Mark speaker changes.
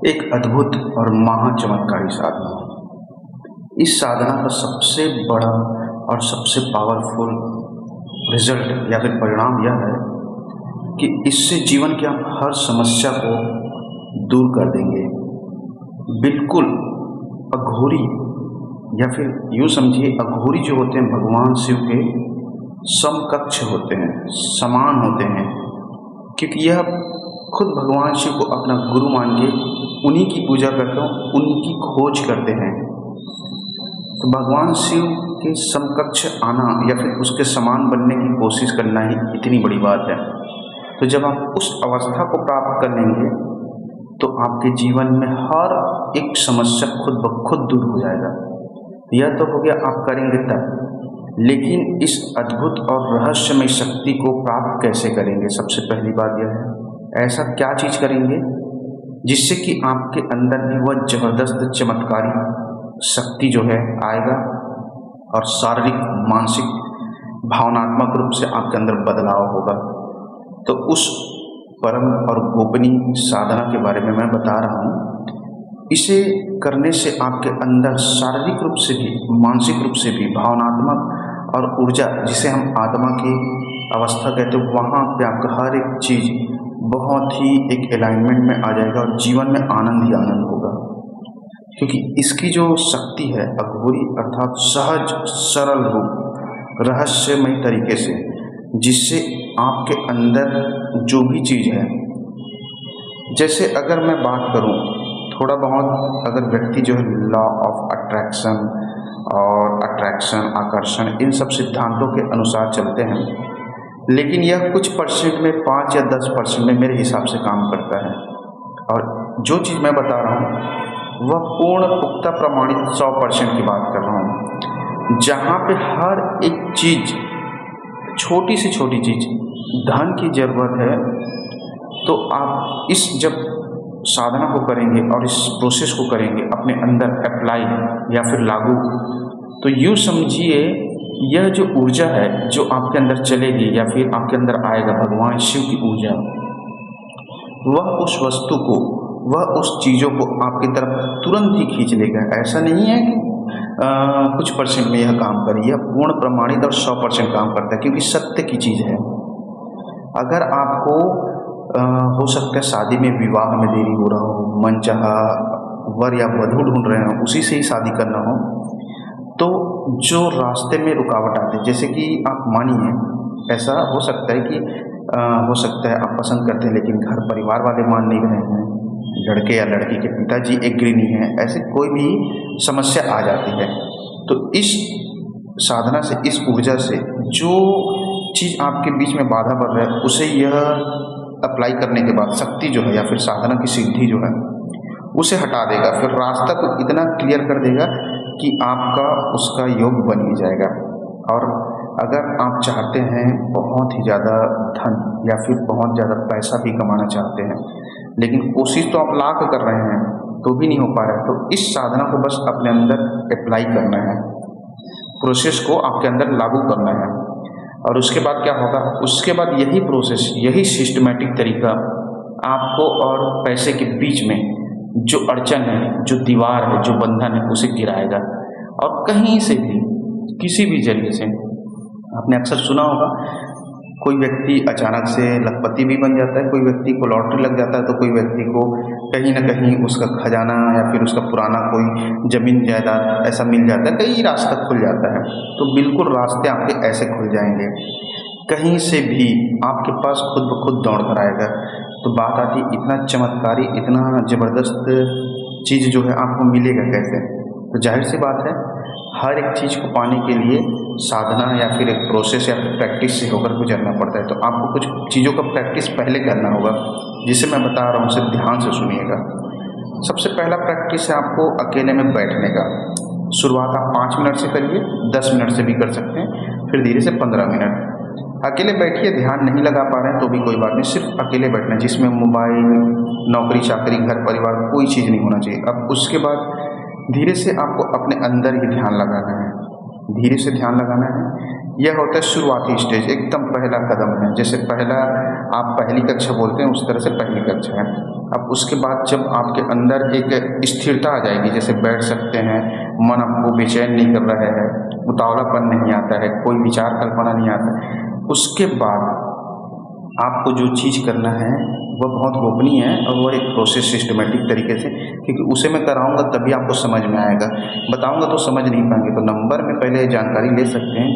Speaker 1: एक अद्भुत और महा चमत्कारी साधना। इस साधना का सबसे बड़ा और सबसे पावरफुल रिजल्ट या फिर परिणाम यह है कि इससे जीवन की आप हर समस्या को दूर कर देंगे। बिल्कुल अघोरी या फिर यूँ समझिए, अघोरी जो होते हैं भगवान शिव के समकक्ष होते हैं, समान होते हैं, क्योंकि यह खुद भगवान शिव को अपना गुरु मान के उन्हीं की पूजा करते हैं, उन्हीं की खोज करते हैं। तो भगवान शिव के समकक्ष आना या फिर उसके समान बनने की कोशिश करना ही इतनी बड़ी बात है। तो जब आप उस अवस्था को प्राप्त कर लेंगे तो आपके जीवन में हर एक समस्या खुद ब खुद दूर हो जाएगा। यह तो हो गया आप करेंगे तब, लेकिन इस अद्भुत और रहस्यमय शक्ति को प्राप्त कैसे करेंगे? सबसे पहली बात यह है, ऐसा क्या चीज़ करेंगे जिससे कि आपके अंदर भी वह जबरदस्त चमत्कारी शक्ति जो है आएगा और शारीरिक, मानसिक, भावनात्मक रूप से आपके अंदर बदलाव होगा। तो उस परम और गोपनीय साधना के बारे में मैं बता रहा हूँ। इसे करने से आपके अंदर शारीरिक रूप से भी, मानसिक रूप से भी, भावनात्मक और ऊर्जा, जिसे हम आत्मा की अवस्था कहते हैं, वहाँ पे आपका हर एक चीज़ बहुत ही एक अलाइनमेंट में आ जाएगा और जीवन में आनंद ही आनंद होगा। क्योंकि इसकी जो शक्ति है अघोरी अर्थात सहज सरल रूप, रहस्यमय तरीके से, जिससे आपके अंदर जो भी चीज़ है, जैसे अगर मैं बात करूं थोड़ा बहुत, अगर व्यक्ति जो है लॉ ऑफ अट्रैक्शन और अट्रैक्शन, आकर्षण, इन सब सिद्धांतों के अनुसार चलते हैं, लेकिन यह कुछ परसेंट में, 5 या 10% में मेरे हिसाब से काम करता है। और जो चीज़ मैं बता रहा हूँ वह पूर्ण पुख्ता प्रमाणित 100% की बात कर रहा हूँ, जहाँ पे हर एक चीज़, छोटी से छोटी चीज़, धन की ज़रूरत है, तो आप इस जब साधना को करेंगे और इस प्रोसेस को करेंगे अपने अंदर अप्लाई या फिर लागू, तो यूँ समझिए यह जो ऊर्जा है जो आपके अंदर चलेगी या फिर आपके अंदर आएगा, भगवान शिव की ऊर्जा, वह उस वस्तु को, वह उस चीज़ों को आपकी तरफ तुरंत ही खींच लेगा। ऐसा नहीं है कि कुछ परसेंट में यह काम करे, यह पूर्ण प्रमाणित और 100% काम करता है, क्योंकि सत्य की चीज़ है। अगर आपको हो सकता है शादी में, विवाह में देरी हो रहा हो, मनचाहा वर या वधू ढूंढ रहे हो, उसी से ही शादी करना हो, तो जो रास्ते में रुकावट आती है, जैसे कि आप मानिए, ऐसा हो सकता है कि हो सकता है आप पसंद करते हैं लेकिन घर परिवार वाले मान नहीं रहे हैं, लड़के या लड़की के पिताजी एग्री नहीं है, ऐसे कोई भी समस्या आ जाती है। तो इस साधना से, इस ऊर्जा से, जो चीज़ आपके बीच में बाधा पड़ रहा है, उसे यह अप्लाई करने के बाद शक्ति जो है या फिर साधना की सिद्धि जो है उसे हटा देगा, फिर रास्ता को इतना क्लियर कर देगा कि आपका उसका योग बन ही जाएगा। और अगर आप चाहते हैं बहुत ही ज़्यादा धन या फिर बहुत ज़्यादा पैसा भी कमाना चाहते हैं, लेकिन कोशिश तो आप लाख कर रहे हैं तो भी नहीं हो पा रहा है, तो इस साधना को बस अपने अंदर अप्लाई करना है, प्रोसेस को आपके अंदर लागू करना है। और उसके बाद क्या होगा? उसके बाद यही प्रोसेस, यही सिस्टमेटिक तरीका आपको और पैसे के बीच में जो अड़चन है, जो दीवार है, जो बंधन है, उसे गिराएगा। और कहीं से भी, किसी भी जरिए से, आपने अक्सर सुना होगा, कोई व्यक्ति अचानक से लखपति भी बन जाता है, कोई व्यक्ति को लॉटरी लग जाता है, तो कोई व्यक्ति को कहीं ना कहीं उसका खजाना या फिर उसका पुराना कोई जमीन जायदाद ऐसा मिल जाता है, कई रास्ता खुल जाता है। तो बिल्कुल रास्ते आपके ऐसे खुल जाएंगे, कहीं से भी आपके पास खुद ब खुद दौड़ कर आएगा। तो बात आती, इतना चमत्कारी, इतना ज़बरदस्त चीज़ जो है आपको मिलेगा कैसे? तो जाहिर सी बात है, हर एक चीज़ को पाने के लिए साधना या फिर एक प्रोसेस या फिर प्रैक्टिस से होकर गुजरना पड़ता है। तो आपको कुछ चीज़ों का प्रैक्टिस पहले करना होगा, जिसे मैं बता रहा हूँ, उसे ध्यान से सुनिएगा। सबसे पहला प्रैक्टिस है आपको अकेले में बैठने का। शुरुआत आप 5 मिनट से करिए, 10 मिनट से भी कर सकते हैं, फिर धीरे से 15 मिनट अकेले बैठिए। ध्यान नहीं लगा पा रहे हैं तो भी कोई बात नहीं, सिर्फ अकेले बैठना, जिसमें मोबाइल, नौकरी चाकरी, घर परिवार, कोई चीज़ नहीं होना चाहिए। अब उसके बाद धीरे से आपको अपने अंदर ही ध्यान लगाना है, धीरे से ध्यान लगाना है यह होता है शुरुआती स्टेज, एकदम पहला कदम है। जैसे पहला आप पहली कक्षा बोलते हैं, उस तरह से पहली कक्षा है। अब उसके बाद जब आपके अंदर एक स्थिरता आ जाएगी, जैसे बैठ सकते हैं, मन आपको बेचैन नहीं कर रहा है, उतावलापन नहीं आता है, कोई विचार कल्पना नहीं आता है, उसके बाद आपको जो चीज़ करना है वह बहुत गोपनीय है और वह एक प्रोसेस सिस्टमेटिक तरीके से, क्योंकि उसे मैं कराऊंगा तभी आपको समझ में आएगा, बताऊंगा तो समझ नहीं पाएंगे। तो नंबर में पहले जानकारी ले सकते हैं।